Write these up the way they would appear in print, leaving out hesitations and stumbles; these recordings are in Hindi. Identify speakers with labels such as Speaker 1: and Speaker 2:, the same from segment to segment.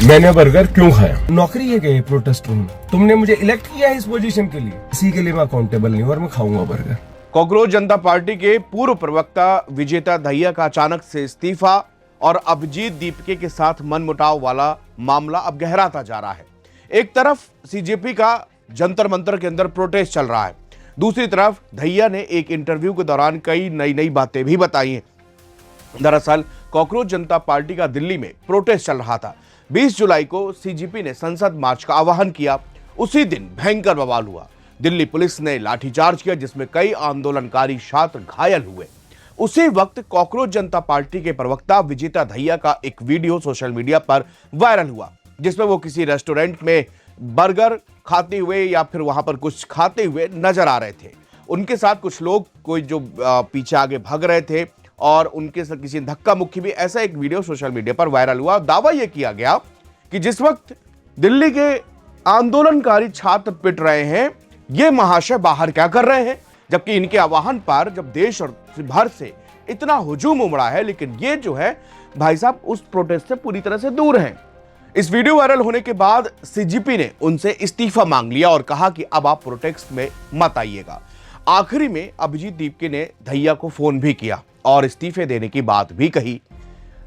Speaker 1: मैंने बर्गर क्यों खाया? नौकरी है क्या ये प्रोटेस्ट रूम? तुमने मुझे इलेक्ट किया है इस पोजीशन के लिए, इसी के लिए मैं अकाउंटेबल नहीं हूं और मैं खाऊंगा बर्गर।
Speaker 2: कांग्रेस जनता पार्टी के पूर्व प्रवक्ता विजेता दहिया का अचानक से इस्तीफा और अभिजीत दीपके के साथ मनमुटाव वाला मामला अब गहराता जा रहा है। एक तरफ सीजेपी का जंतर मंतर के अंदर प्रोटेस्ट चल रहा है, दूसरी तरफ दहिया ने एक इंटरव्यू के दौरान कई नई बातें भी बताई हैं। दरअसल कांग्रेस जनता पार्टी का दिल्ली में प्रोटेस्ट चल रहा था। 20 जुलाई को सीजेपी ने संसद मार्च का आह्वान किया। उसी दिन भयंकर बवाल हुआ। दिल्ली पुलिस ने लाठीचार्ज किया, जिसमें कई आंदोलनकारी छात्र घायल हुए। उसी वक्त कांग्रेस जनता पार्टी के प्रवक्ता विजेता दहिया का एक वीडियो सोशल मीडिया पर वायरल हुआ, जिसमें वो किसी रेस्टोरेंट में बर्गर खाते हुए या फिर वहां पर कुछ खाते हुए नजर आ रहे थे। उनके साथ कुछ लोग कोई जो पीछे आगे भाग रहे थे और उनके साथ किसी धक्का मुक्की भी, ऐसा एक वीडियो सोशल मीडिया पर वायरल हुआ। दावा यह किया गया कि जिस वक्त दिल्ली के आंदोलनकारी छात्र पिट रहे हैं, ये महाशय बाहर क्या कर रहे हैं, जबकि इनके आह्वान पर जब देश और भर से इतना हुजूम उमड़ा है, लेकिन ये जो है भाई साहब उस प्रोटेस्ट से पूरी तरह से दूर हैं। इस वीडियो वायरल होने के बाद सीजेपी ने उनसे इस्तीफा मांग लिया और कहा कि अब आप प्रोटेस्ट में मत आइएगा। आखिरी में अभिजीत दीपके ने दहिया को फोन भी किया और इस्तीफे देने की बात भी कही।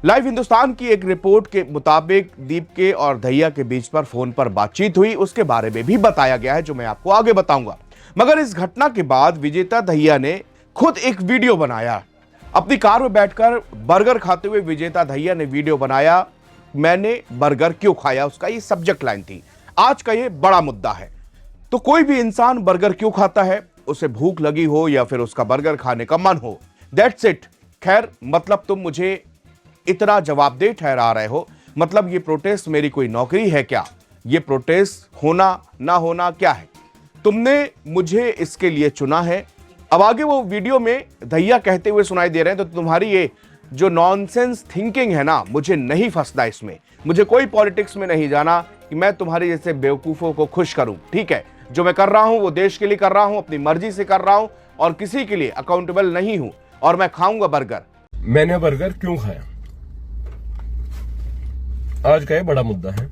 Speaker 2: लाइव हिंदुस्तान की एक रिपोर्ट के मुताबिक दीपके और दहिया के बीच पर फोन पर बातचीत हुई, उसके बारे में भी बताया गया है, जो मैं आपको आगे बताऊंगा। मगर इस घटना के बाद विजेता दहिया ने खुद एक वीडियो बनाया। अपनी कार में बैठकर बर्गर खाते हुए विजेता दहिया ने वीडियो बनाया। मैंने बर्गर क्यों खाया, उसका ये सब्जेक्ट लाइन थी। आज का ये बड़ा मुद्दा है। तो कोई भी इंसान बर्गर क्यों खाता है? उसे भूख लगी हो या फिर उसका बर्गर खाने का मन हो, दैट्स इट। खैर, मतलब तुम मुझे इतना जवाबदेह ठहरा रहे हो, मतलब ये प्रोटेस्ट मेरी कोई नौकरी है क्या? ये प्रोटेस्ट होना ना होना क्या है? तुमने मुझे इसके लिए चुना है। अब आगे वो वीडियो में दहिया कहते हुए सुनाई दे रहे हैं, तो तुम्हारी ये जो नॉनसेंस थिंकिंग है ना, मुझे नहीं फंसना इसमें। मुझे कोई पॉलिटिक्स में नहीं जाना कि मैं तुम्हारे जैसे बेवकूफों को खुश करूं। ठीक है, जो मैं कर रहा हूं वो देश के लिए कर रहा हूं, अपनी मर्जी से कर रहा हूं और किसी के लिए अकाउंटेबल नहीं हूं, और मैं खाऊंगा बर्गर।
Speaker 1: मैंने बर्गर क्यों खाया? आज का ये बड़ा मुद्दा है।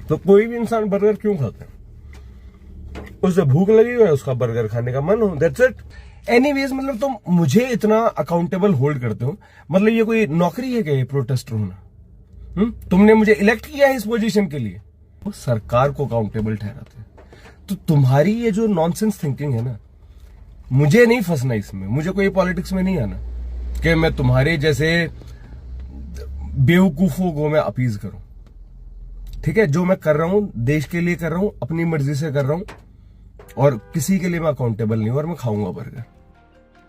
Speaker 1: तो कोई भी इंसान बर्गर क्यों खाता है? उसे भूख लगी हो, उसका बर्गर खाने का मन हो, दैट्स इट। एनीवेज, मतलब तुम मुझे इतना अकाउंटेबल होल्ड करते हो, मतलब ये कोई नौकरी है क्या ये प्रोटेस्ट होना? तुमने मुझे इलेक्ट किया है इस पोजीशन के लिए, वो सरकार को अकाउंटेबल ठहराते हैं। तो तुम्हारी ये जो नॉनसेंस थिंकिंग है ना, मुझे नहीं फंसना इसमें। मुझे कोई पॉलिटिक्स में नहीं आना कि मैं तुम्हारे जैसे बेवकूफों को मैं अपीज करूं। ठीक है, जो मैं कर रहा हूं देश के लिए कर रहा हूं, अपनी मर्जी से कर रहा हूं और किसी के लिए मैं अकाउंटेबल नहीं हूं और मैं खाऊंगा बर्गर।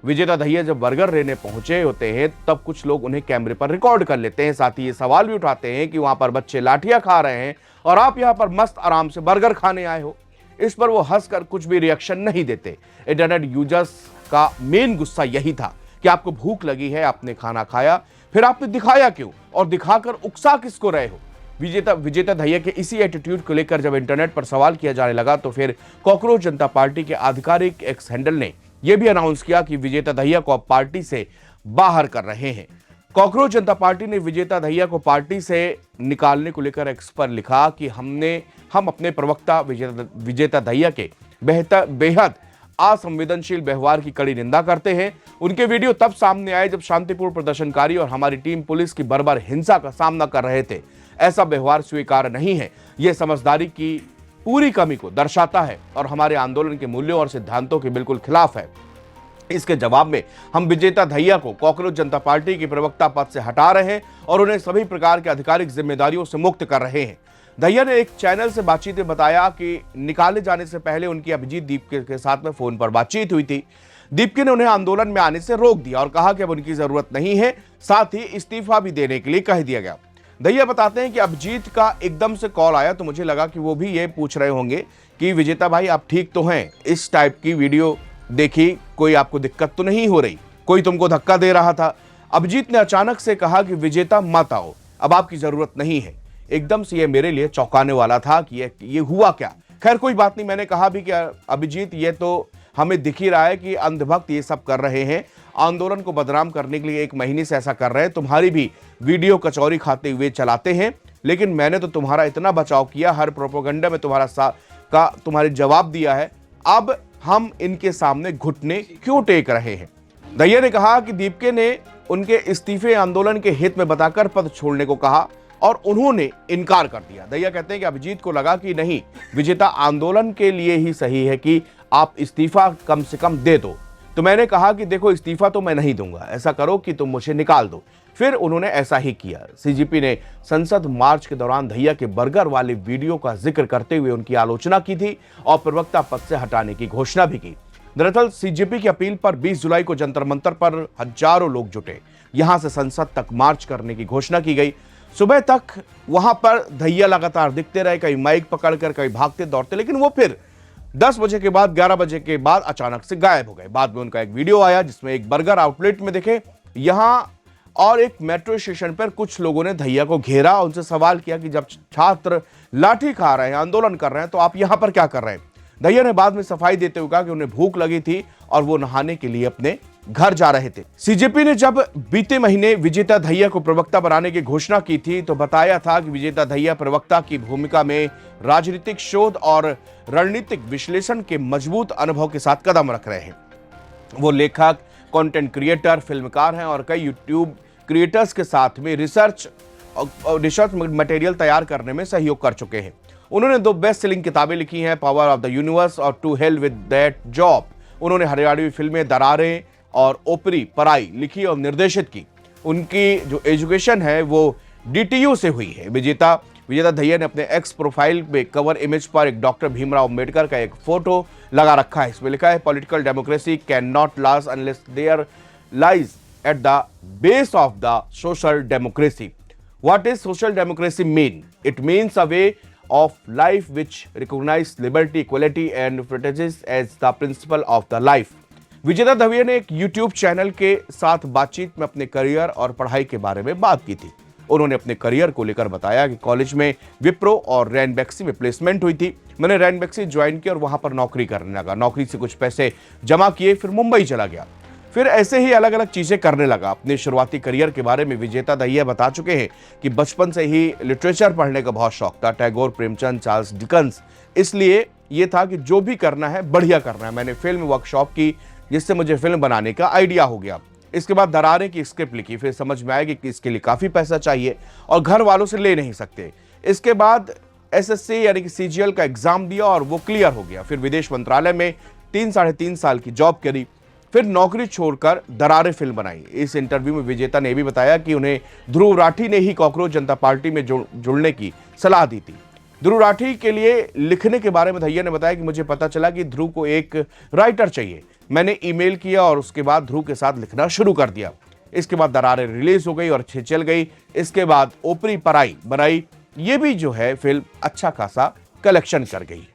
Speaker 2: विजेता दहिया जब बर्गर लेने पहुंचे होते हैं, तब कुछ लोग उन्हें कैमरे पर रिकॉर्ड कर लेते हैं। साथ ही ये सवाल भी उठाते हैं कि वहां पर बच्चे लाठियां खा रहे हैं और आप यहां पर मस्त आराम से बर्गर खाने आए हो। इस पर वो हंसकर कुछ भी रिएक्शन नहीं देते। इंटरनेट यूजर्स का मेन गुस्सा यही था कि आपको भूख लगी है, आपने खाना खाया, फिर आपने दिखाया क्यों और दिखाकर उकसा किसको रहे हो? विजेता दहिया के इसी एटीट्यूड को लेकर जब इंटरनेट पर सवाल किया जाने लगा, तो फिर कांग्रेस जनता पार्टी के आधिकारिक एक्स हैंडल ने यह भी अनाउंस किया कि विजेता दहिया को अब पार्टी से बाहर कर रहे हैं। कांग्रेस जनता पार्टी ने विजेता दहिया को पार्टी से निकालने को लेकर एक्स पर लिखा कि हम अपने प्रवक्ता विजेता दहिया के बेहद असंवेदनशील व्यवहार की कड़ी निंदा करते हैं। उनके वीडियो तब सामने आए जब शांतिपूर्ण प्रदर्शनकारी और हमारी टीम पुलिस की बर्बर हिंसा का सामना कर रहे थे। ऐसा व्यवहार स्वीकार्य नहीं है। यह समझदारी की पूरी कमी को दर्शाता है और हमारे आंदोलन के मूल्यों और सिद्धांतों के बिल्कुल खिलाफ है। इसके जवाब में हम विजेता दहिया को कांग्रेस जनता पार्टी के प्रवक्ता पद से हटा रहे हैं और उन्हें सभी प्रकार के आधिकारिक जिम्मेदारियों से मुक्त कर रहे हैं। दहिया ने एक चैनल से बातचीत में बताया कि निकाले जाने से पहले उनकी अभिजीत दीपके के साथ में फोन पर बातचीत हुई थी। दीपके ने उन्हें आंदोलन में आने से रोक दिया और कहा कि अब उनकी जरूरत नहीं है, साथ ही इस्तीफा भी देने के लिए कह दिया गया। दहिया बताते हैं कि अभिजीत का एकदम से कॉल आया, तो मुझे लगा कि वो भी ये पूछ रहे होंगे कि विजेता भाई आप ठीक तो हैं? इस टाइप की वीडियो देखी, कोई आपको दिक्कत तो नहीं हो रही? कोई तुमको धक्का दे रहा था? अभिजीत ने अचानक से कहा कि विजेता मत आओ, अब आपकी जरूरत नहीं है। एकदम से ये मेरे लिए चौंकाने वाला था कि ये हुआ क्या। खैर कोई बात नहीं, मैंने कहा भी कि अभिजीत ये तो हमें दिख ही रहा है कि अंधभक्त ये सब कर रहे हैं, आंदोलन को बदनाम करने के लिए 1 महीने से ऐसा कर रहे हैं, तुम्हारी भी वीडियो कचौरी खाते हुए चलाते हैं, लेकिन मैंने तो तुम्हारा इतना बचाव किया, हर प्रोपेगेंडा में तुम्हारे जवाब दिया है, अब हम इनके सामने घुटने क्यों टेक रहे हैं। दहिया ने कहा कि दीपके ने उनके इस्तीफे आंदोलन के हित में बताकर पद छोड़ने को कहा और उन्होंने इनकार कर दिया। दहिया कहते हैं कि अभिजीत को लगा कि नहीं, विजेता आंदोलन के लिए ही सही है कि आप इस्तीफा कम से कम दे दो। तो मैंने कहा कि देखो, इस्तीफा तो मैं नहीं दूंगा, ऐसा करो कि तुम मुझे निकाल दो। फिर उन्होंने ऐसा ही किया। सीजेपी ने संसद मार्च के दौरान दहिया के बर्गर वाले वीडियो का जिक्र करते हुए उनकी आलोचना की थी और प्रवक्ता पद से हटाने की घोषणा भी की। दरअसल सीजेपी की अपील पर 20 जुलाई को जंतर मंतर पर हजारों लोग जुटे। यहां से संसद तक मार्च करने की घोषणा की गई। सुबह तक वहां पर दहिया लगातार दिखते रहे, कहीं माइक पकड़कर, कहीं भागते दौड़ते, लेकिन वो फिर 10 बजे के बाद, 11 बजे के बाद अचानक से गायब हो गए। बाद में उनका एक वीडियो आया जिसमें एक बर्गर आउटलेट में दिखे यहां और एक मेट्रो स्टेशन पर कुछ लोगों ने दहिया को घेरा, उनसे सवाल किया कि जब छात्र लाठी खा रहे हैं, आंदोलन कर रहे हैं, तो आप यहां पर क्या कर रहे हैं। दहिया ने बाद में सफाई देते हुए कहा कि उन्हें भूख लगी थी और वो नहाने के लिए अपने घर जा रहे थे। सीजेपी ने जब बीते महीने विजेता दहिया को प्रवक्ता बनाने की घोषणा की थी तो बताया था कि विजेता दहिया प्रवक्ता की भूमिका में राजनीतिक शोध और रणनीतिक विश्लेषण के मजबूत अनुभव के साथ कदम रख रहे हैं। वो लेखक, कंटेंट क्रिएटर, फिल्मकार हैं और कई यूट्यूब क्रिएटर्स के साथ में रिसर्च मटेरियल तैयार करने में सहयोग कर चुके हैं। उन्होंने 2 बेस्ट सेलिंग किताबें लिखी हैं, पावर ऑफ द यूनिवर्स और to hell with that job. उन्होंने हरियाणवी फिल्में दरारें और ओपरी पराई लिखी और निर्देशित की। उनकी जो एजुकेशन है वो DTU से हुई है। विजेता दहिया ने अपने एक्स प्रोफाइल में कवर इमेज पर एक डॉक्टर भीमराव अम्बेडकर का एक फोटो लगा रखा है। इसमें लिखा है, political democracy can not last unless there lies at the base of the social democracy. What is social democracy mean? It means a way of life which recognize liberty, equality and proteges as the principle of the life। विजेता दहिया ने एक YouTube चैनल के साथ बातचीत में अपने करियर और पढ़ाई के बारे में बात की थी। उन्होंने अपने करियर को लेकर बताया कि कॉलेज में विप्रो और रैनबैक्सी में प्लेसमेंट हुई थी। मैंने रैनबैक्सी ज्वाइन किया और वहां पर नौकरी करने लगा। नौकरी से कुछ पैसे जमा किए, फिर मुंबई चला गया। फिर ऐसे ही अलग अलग चीजें करने लगा। अपने शुरुआती करियर के बारे में विजेता दहिया बता चुके हैं कि बचपन से ही लिटरेचर पढ़ने का बहुत शौक था, टैगोर, प्रेमचंद, चार्ल्स डिकन्स। इसलिए ये था कि जो भी करना है बढ़िया करना है। मैंने फिल्म वर्कशॉप की जिससे मुझे फिल्म बनाने का आइडिया हो गया। इसके बाद दरारे की स्क्रिप्ट लिखी, फिर समझ में आया कि इसके लिए काफी पैसा चाहिए और घर वालों से ले नहीं सकते। इसके बाद SSC यानी कि CGL का एग्जाम दिया और वो क्लियर हो गया। फिर विदेश मंत्रालय में 3-3.5 साल की जॉब करी, फिर नौकरी छोड़कर दरारे फिल्म बनाई। इस इंटरव्यू में विजेता ने भी बताया कि उन्हें ध्रुव राठी ने ही कॉकरोच जनता पार्टी में जुड़ने की सलाह दी थी। ध्रुव राठी के लिए लिखने के बारे में दहिया ने बताया कि मुझे पता चला कि ध्रुव को एक राइटर चाहिए। मैंने ईमेल किया और उसके बाद ध्रुव के साथ लिखना शुरू कर दिया। इसके बाद दरारे रिलीज हो गई और अच्छी चल गई। इसके बाद ओपरी पराई बनाई, ये भी जो है फिल्म अच्छा खासा कलेक्शन कर गई।